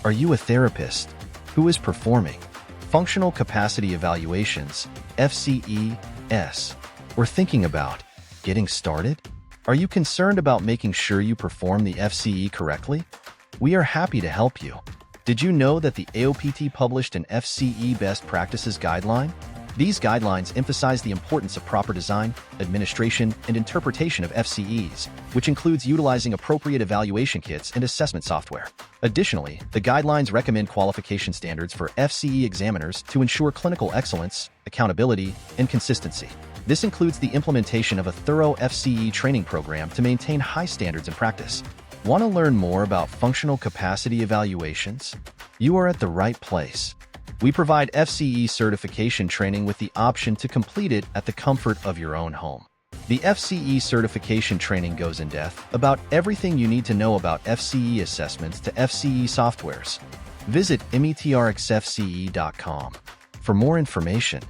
Are you a therapist who is performing functional capacity evaluations, FCEs, or thinking about getting started? Are you concerned about making sure you perform the FCE correctly? We are happy to help you. Did you know that the AOPT published an FCE Best Practices Guideline? These guidelines emphasize the importance of proper design, administration, and interpretation of FCEs, which includes utilizing appropriate evaluation kits and assessment software. Additionally, the guidelines recommend qualification standards for FCE examiners to ensure clinical excellence, accountability, and consistency. This includes the implementation of a thorough FCE training program to maintain high standards in practice. Want to learn more about functional capacity evaluations? You are at the right place. We provide FCE certification training with the option to complete it at the comfort of your own home. The FCE certification training goes in depth about everything you need to know about FCE assessments to FCE softwares. Visit metrxfce.com for more information.